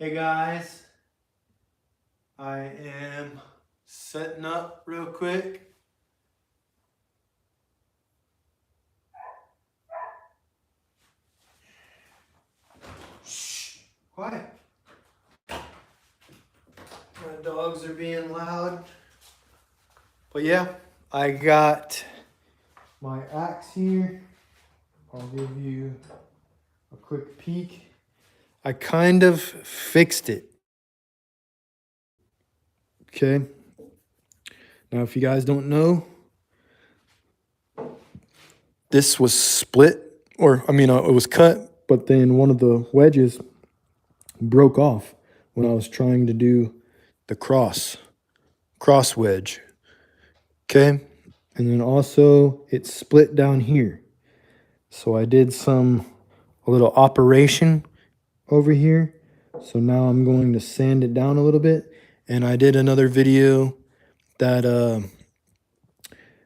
Hey guys, I am setting up real quick. Shh, quiet. My dogs are being loud. But yeah, I got my axe here. I'll give you a quick peek. I kind of fixed it. Okay. Now, if you guys don't know, this was split, it was cut, but then one of the wedges broke off when I was trying to do the cross wedge. Okay. And then also it split down here. So I did a little operation over here. So now I'm going to sand it down a little bit. And I did another video that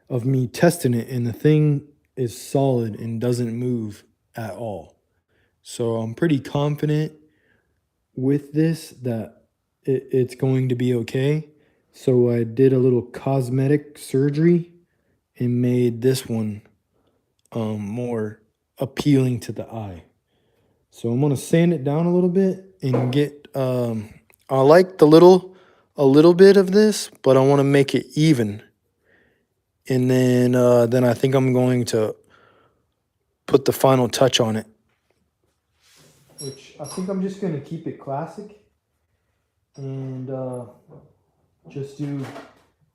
of me testing it, and the thing is solid and doesn't move at all. So I'm pretty confident with this that it's going to be okay. So I did a little cosmetic surgery and made this one more appealing to the eye. So I'm gonna sand it down a little bit and get. I like a little bit of this, but I want to make it even. And then I think I'm going to put the final touch on it, which I think I'm just gonna keep it classic and just do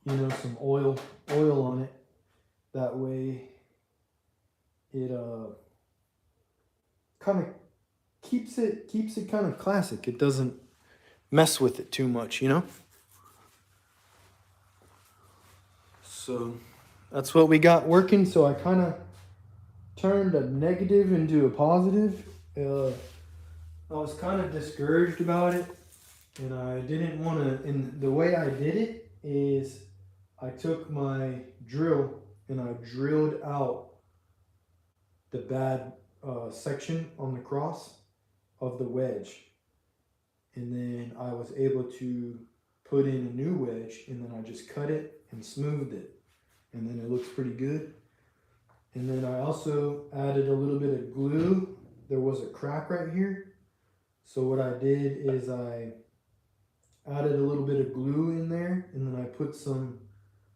some oil on it. That way it kind of keeps it kind of classic. It doesn't mess with it too much, So that's what we got working. So I kind of turned a negative into a positive. I was kind of discouraged about it, and I didn't want to. And the way I did it is I took my drill and I drilled out the bad section on the cross of the wedge, and then I was able to put in a new wedge, and then I just cut it and smoothed it, and then it looks pretty good. And then I also added a little bit of glue. There was a crack right here, so what I did is I added a little bit of glue in there, and then I put some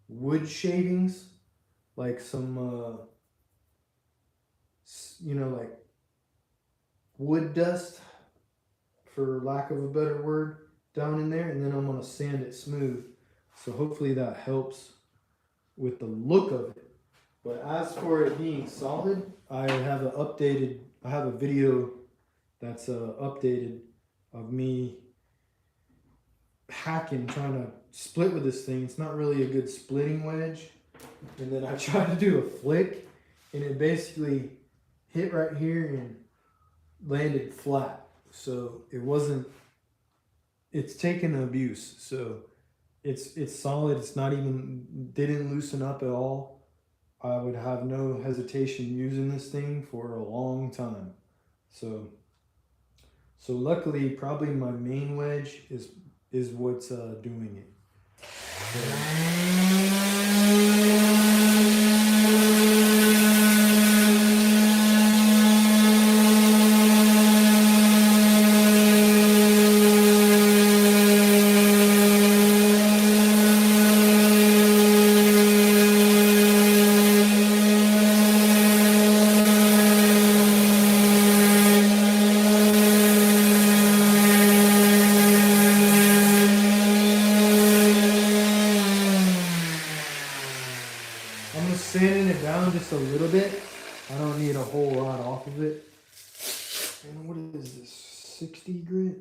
wood shavings, like some like wood dust, for lack of a better word, down in there, and then I'm going to sand it smooth. So hopefully that helps with the look of it. But as for it being solid, I have a video that's updated of me hacking, trying to split with this thing. It's not really a good splitting wedge. And then I tried to do a flick, and it basically hit right here and landed flat. So it's taken abuse. So it's solid. It's not even, didn't loosen up at all. I would have no hesitation using this thing for a long time. So luckily, probably my main wedge is what's doing it. I'm just sanding it down just a little bit. I don't need a whole lot off of it. And what is this? 60 grit?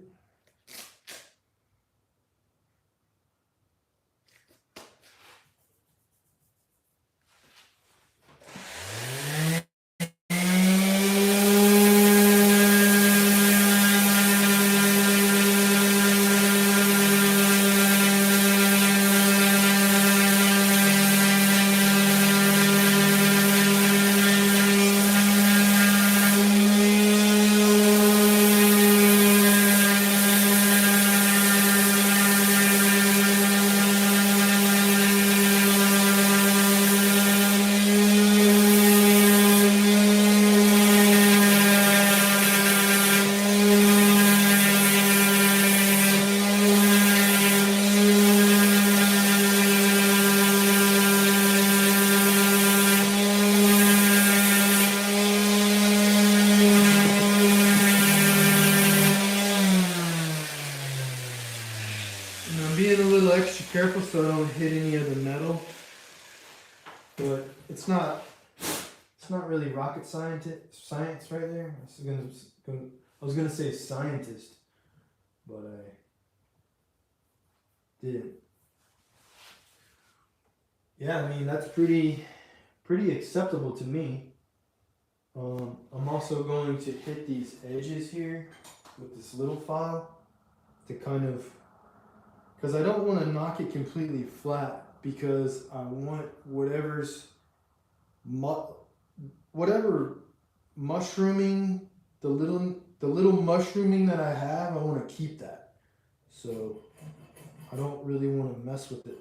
don't hit any of the metal. But it's not really rocket science right there. I was gonna say scientist, but I didn't. Yeah, I mean that's pretty acceptable to me. I'm also going to hit these edges here with this little file to kind of, because I don't want to knock it completely flat, because I want whatever mushrooming, the little mushrooming that I have, I want to keep that. So I don't really want to mess with it.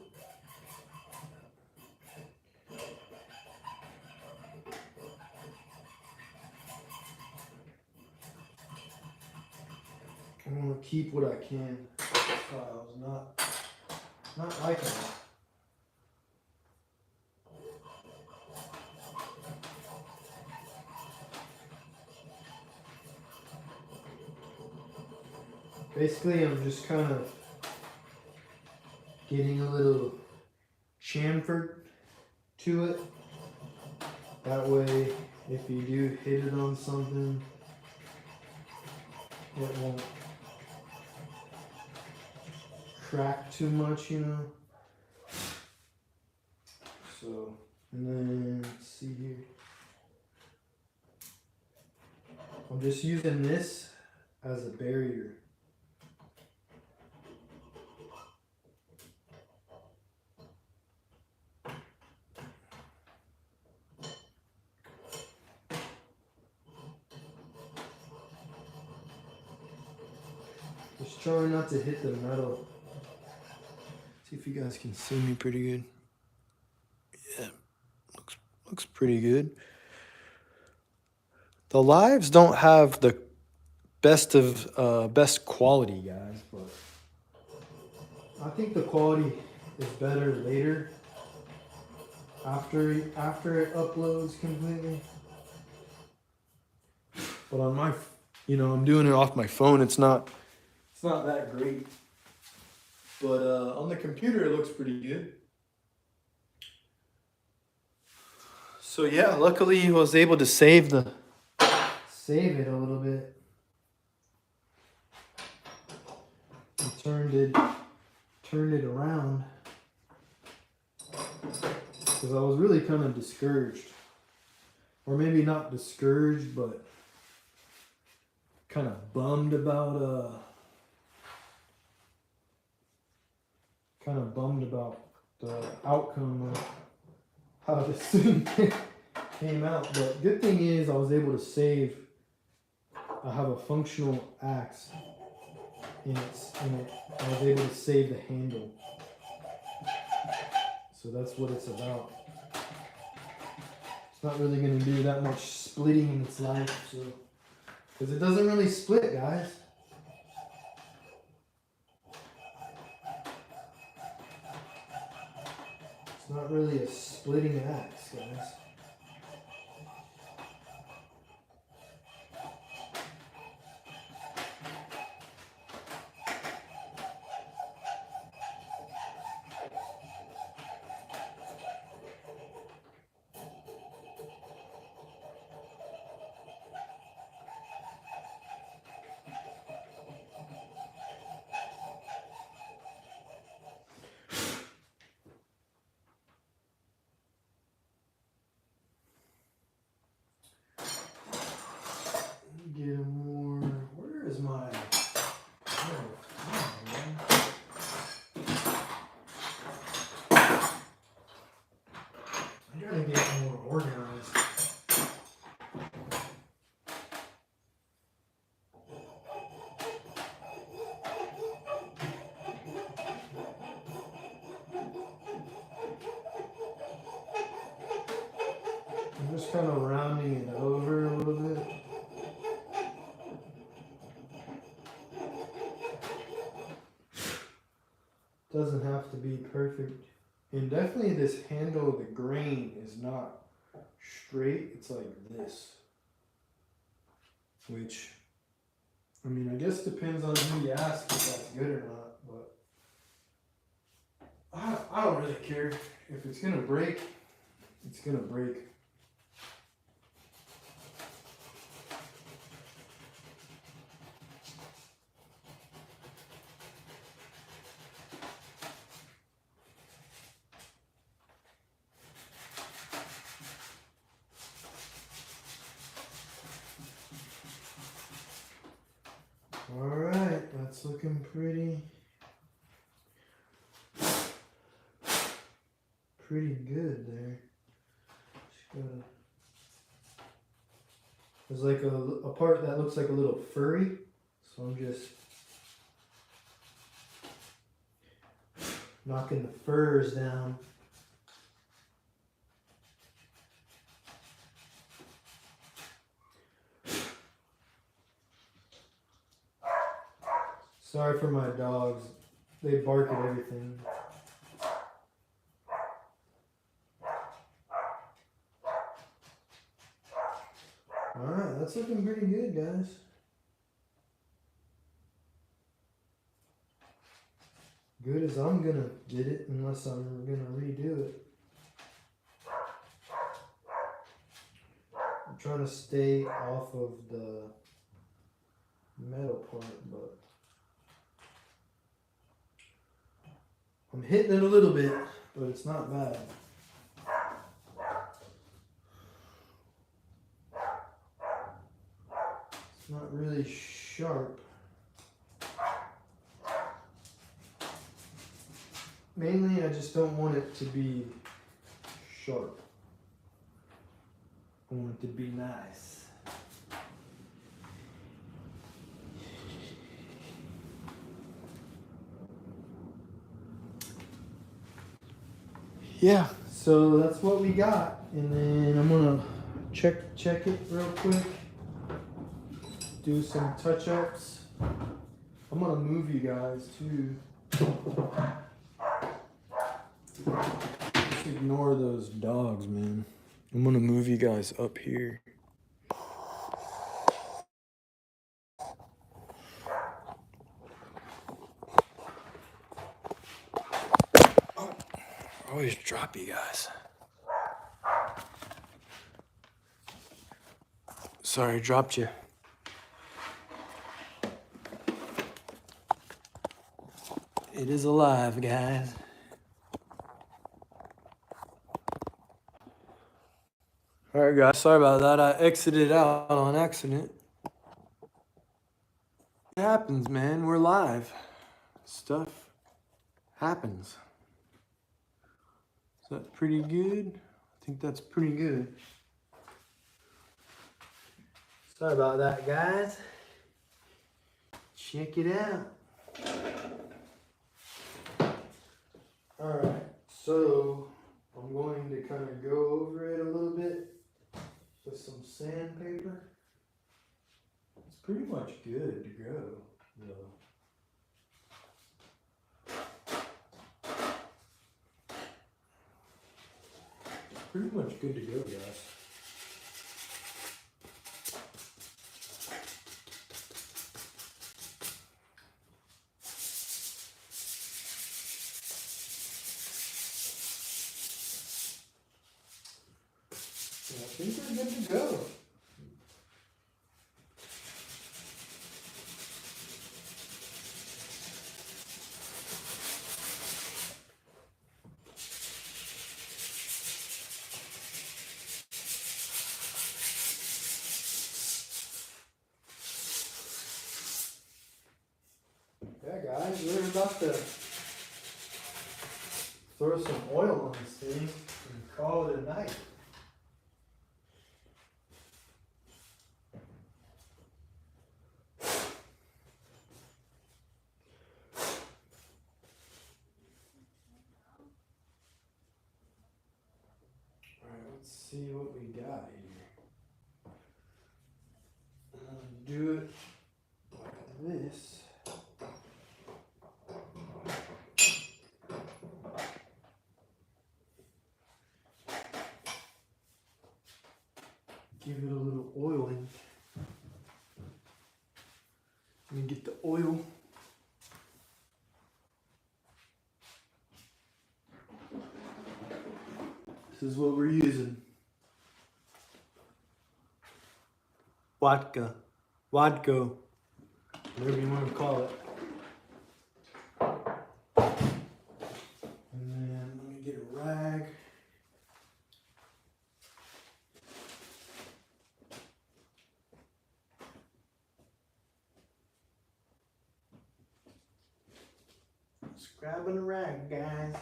I want to keep what I can. Files, not liking it. Basically, I'm just kind of getting a little chamfer to it. That way, if you do hit it on something, it won't crack too much, you know. So, and then let's see here. I'm just using this as a barrier. Just trying not to hit the metal. See if you guys can see me pretty good. Yeah, looks pretty good. The lives don't have the best quality, guys, but I think the quality is better later after it uploads completely. But on my, I'm doing it off my phone. It's not that great. But on the computer, it looks pretty good. So yeah, luckily I was able to save it a little bit. And turned it around, because I was really kind of discouraged, or maybe not discouraged, but kind of bummed about the outcome of how this thing came out. But good thing is I was able to save. I have a functional axe in it. I was able to save the handle. So that's what it's about. It's not really going to do that much splitting in its life, so, because it doesn't really split, guys. It's not really a splitting axe, guys. Get more. Where is my? I gotta get more organized. I'm just kind of rounding it over a little bit. Doesn't have to be perfect. And definitely this handle of the grain is not straight. It's like this. Which, I mean, I guess depends on who you ask if that's good or not. But I don't really care. If it's gonna break, it's gonna break. All right, that's looking pretty good there. Just gotta, there's like a part that looks like a little furry, so I'm just knocking the furs down. Sorry for my dogs. They bark at everything. Alright, that's looking pretty good, guys. Good as I'm gonna get it, unless I'm gonna redo it. I'm trying to stay off of the metal part, but I'm hitting it a little bit, but it's not bad. It's not really sharp. Mainly, I just don't want it to be sharp. I want it to be nice. Yeah, so that's what we got, and then I'm gonna check it real quick, do some touch-ups. I'm gonna move you guys too. Just ignore those dogs, man. I'm gonna move you guys up here. I always drop you guys. Sorry, dropped you. It is alive, guys. Alright, guys, sorry about that. I exited out on accident. It happens, man. We're live. Stuff happens. Is that pretty good? I think that's pretty good. Sorry about that, guys. Check it out. Alright, so I'm going to kind of go over it a little bit with some sandpaper. It's pretty much good to go, though. Pretty much good to go, guys. I think we're good to go. Yeah, guys, we're about to throw some oil on this thing and call it a night. Let's see what we got here. I'm gonna do it like this. Give it a little oiling. Let me get the oil. is what we're using. Vodka, whatever you want to call it. And then let me get a rag. Just grabbing a rag, guys.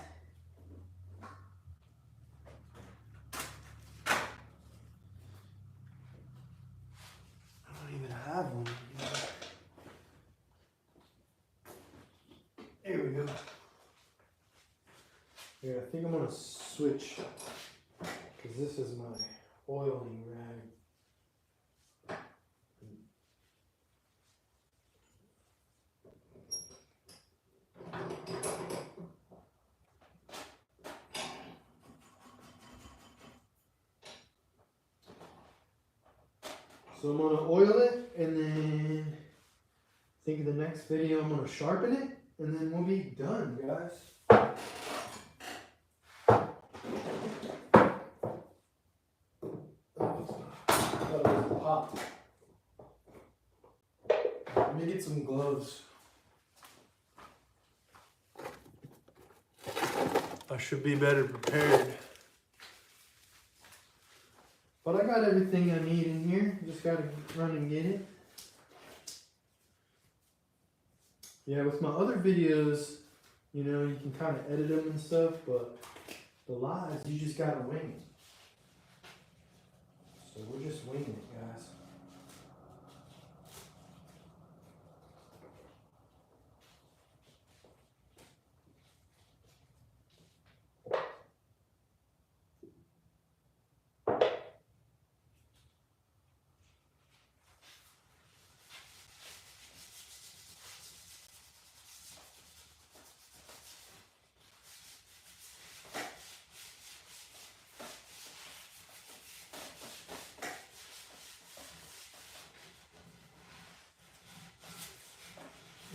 I don't even have one. There we go. Yeah, I think I'm gonna switch because this is my oiling rag. So I'm gonna oil it, and then I think in the next video I'm gonna sharpen it, and then we'll be done, guys. Let me get some gloves. I should be better prepared. But I got everything I need in here. Just gotta run and get it. Yeah, with my other videos, you know, you can kind of edit them and stuff, but the lives, you just gotta wing it. So we're just winging it, guys.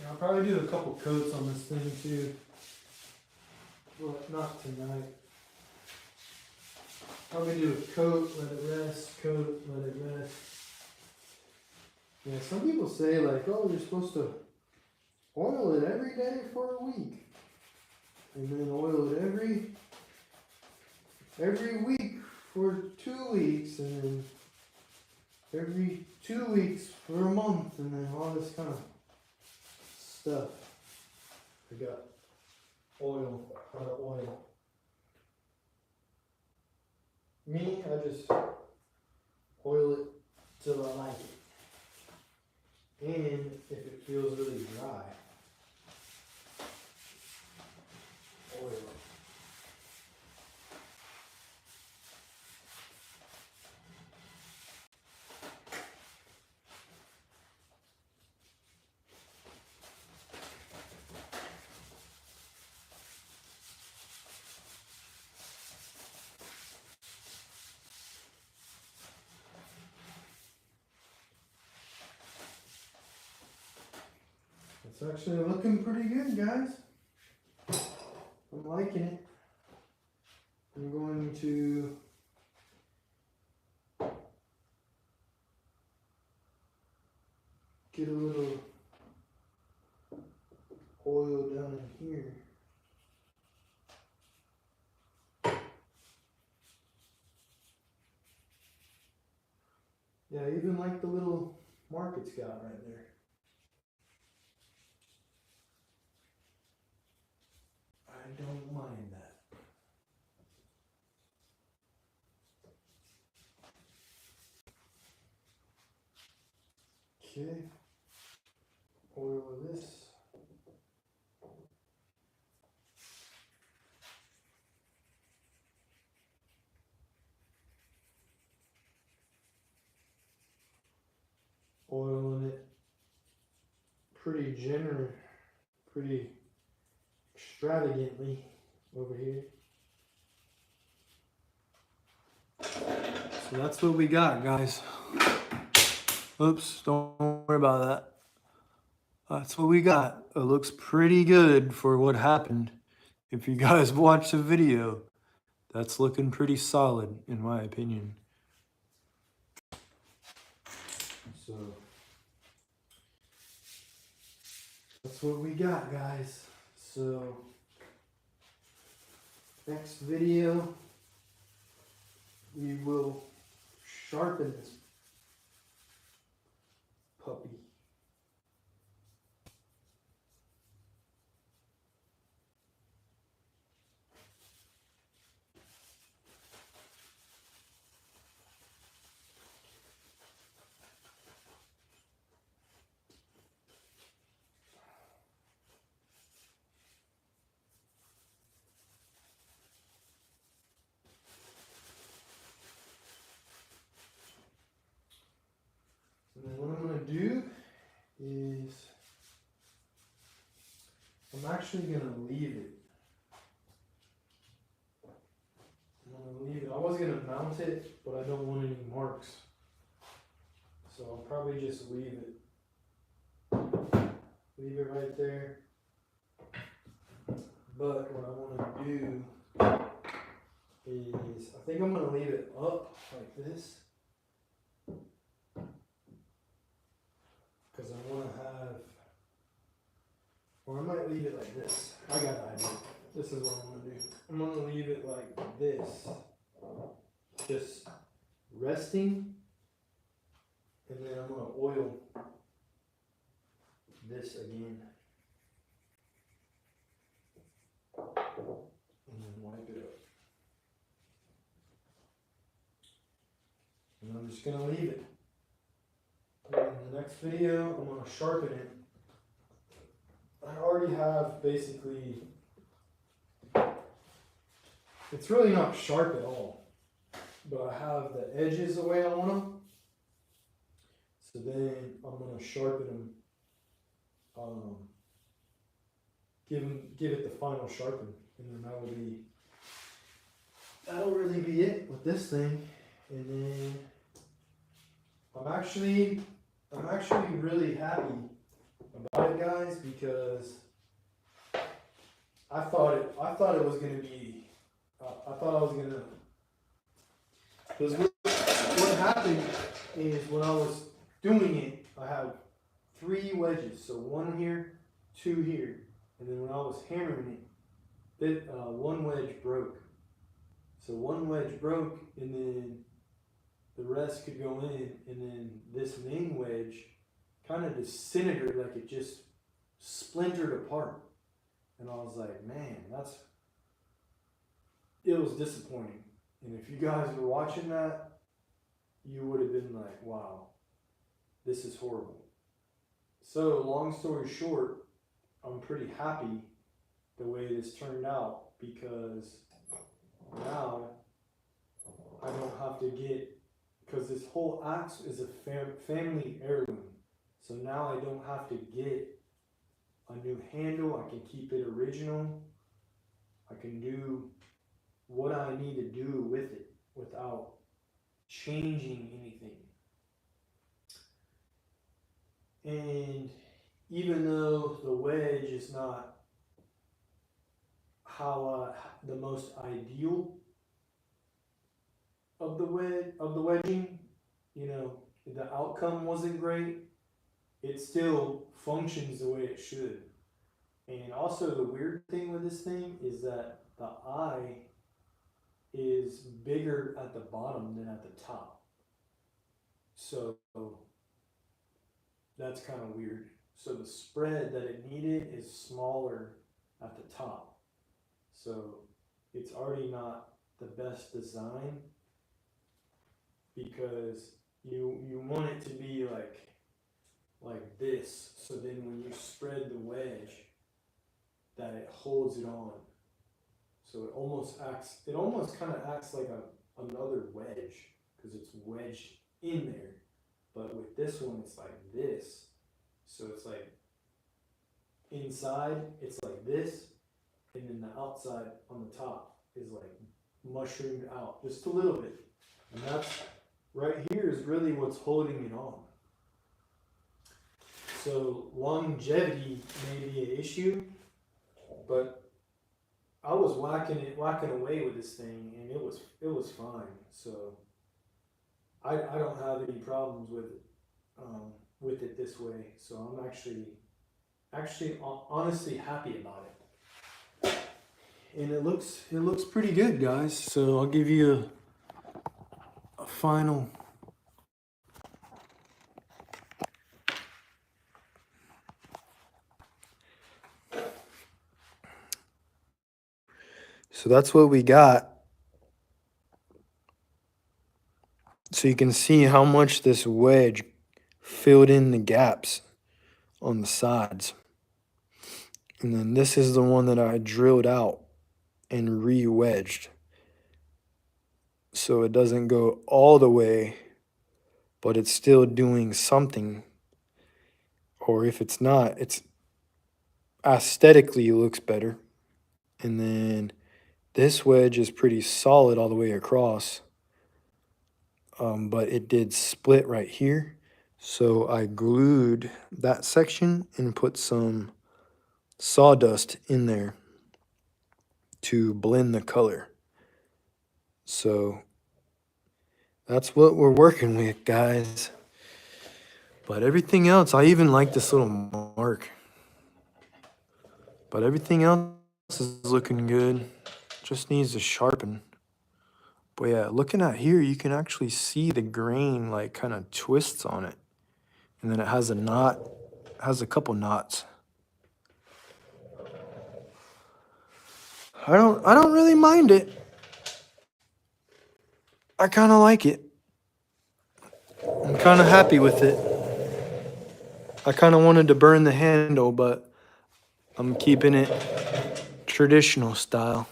I'll probably do a couple coats on this thing too, but not tonight. Probably do a coat, let it rest, coat, let it rest. Yeah, some people say like, oh, you're supposed to oil it every day for a week. And then oil it every week for 2 weeks, and then every 2 weeks for a month, and then all this kind of stuff. I got oil, how to oil. Me, I just oil it till I like it. And if it feels really dry, oil it. It's actually looking pretty good, guys. I'm liking it. I'm going to get a little oil down in here. Yeah, even like the little mark it's got right there. I don't mind that. Okay, oil this. Oiling it pretty generous, pretty extravagantly over here. So that's what we got, guys. Oops, don't worry about that. That's what we got. It looks pretty good for what happened. If you guys watch the video, that's looking pretty solid in my opinion. So that's what we got, guys. So next video we will sharpen this puppy. And then what I'm going to do is I'm actually going to leave it. I'm going to leave it. I was going to mount it, but I don't want any marks. So I'll probably just leave it. Leave it right there. But what I want to do is, I think I'm going to leave it up like this. Because I want to have, or I might leave it like this. I got an idea. This is what I'm going to do. I'm going to leave it like this. Just resting. And then I'm going to oil this again. And then wipe it up. And I'm just going to leave it. And in the next video, I'm going to sharpen it. I already have basically, it's really not sharp at all, but I have the edges the way I want them. So then I'm going to sharpen them, give it the final sharpen, and then that'll really be it with this thing. And then I'm actually really happy about it, guys, because I thought it was gonna be, because what happened is when I was doing it, I had 3 wedges, so 1 here, 2 here, and then when I was hammering it, one wedge broke. So one wedge broke, and then the rest could go in, and then this main wedge kind of disintegrated, like it just splintered apart. And I was like, man, it was disappointing. And if you guys were watching that, you would have been like, wow, this is horrible. So long story short, I'm pretty happy the way this turned out, because now I don't have to get, because this whole axe is a family heirloom. So now I don't have to get a new handle. I can keep it original. I can do what I need to do with it without changing anything. And even though the wedge is not how the most ideal of the wedging, you know, the outcome wasn't great, it still functions the way it should. And also the weird thing with this thing is that the eye is bigger at the bottom than at the top. So that's kind of weird. So the spread that it needed is smaller at the top. So it's already not the best design, because you want it to be like this, so then when you spread the wedge, that it holds it on. So it almost kind of acts like another wedge, because it's wedged in there. But with this one, it's like this. So it's like inside, it's like this, and then the outside on the top is like mushroomed out just a little bit. And that's right here is really what's holding it on. So longevity may be an issue, but I was whacking away with this thing, and it was fine. So I don't have any problems with it this way. So I'm actually honestly happy about it, and it looks pretty good, guys. So I'll give you a final. So that's what we got. So you can see how much this wedge filled in the gaps on the sides. And then this is the one that I drilled out and re-wedged. So it doesn't go all the way, but it's still doing something. Or if it's not, it's aesthetically looks better. And then this wedge is pretty solid all the way across. But it did split right here. So I glued that section and put some sawdust in there to blend the color. So that's what we're working with, guys. But everything else, I even like this little mark. But everything else is looking good. Just needs to sharpen. But yeah, looking at here, you can actually see the grain like kind of twists on it. And then it has a knot, has a couple knots. I don't really mind it. I kind of like it. I'm kind of happy with it. I kind of wanted to burn the handle, but I'm keeping it traditional style.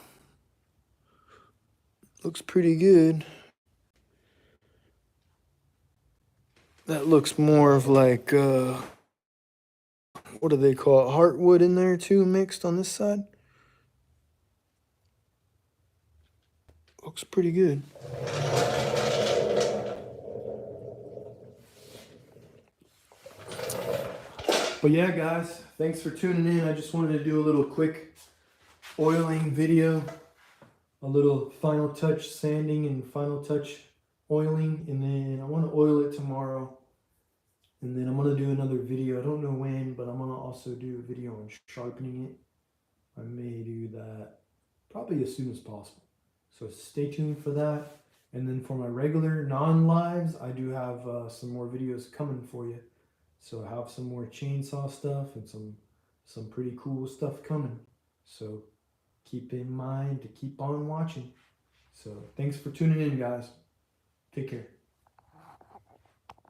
Looks pretty good. That looks more of like, what do they call it? Heartwood in there too, mixed on this side. Looks pretty good. But yeah, guys, thanks for tuning in. I just wanted to do a little quick oiling video, a little final touch sanding and final touch oiling, and then I want to oil it tomorrow. And then I'm going to do another video. I don't know when, but I'm going to also do a video on sharpening it. I may do that probably as soon as possible. So stay tuned for that. And then for my regular non-lives, I do have some more videos coming for you. So I have some more chainsaw stuff and some pretty cool stuff coming. So keep in mind to keep on watching. So thanks for tuning in, guys. Take care.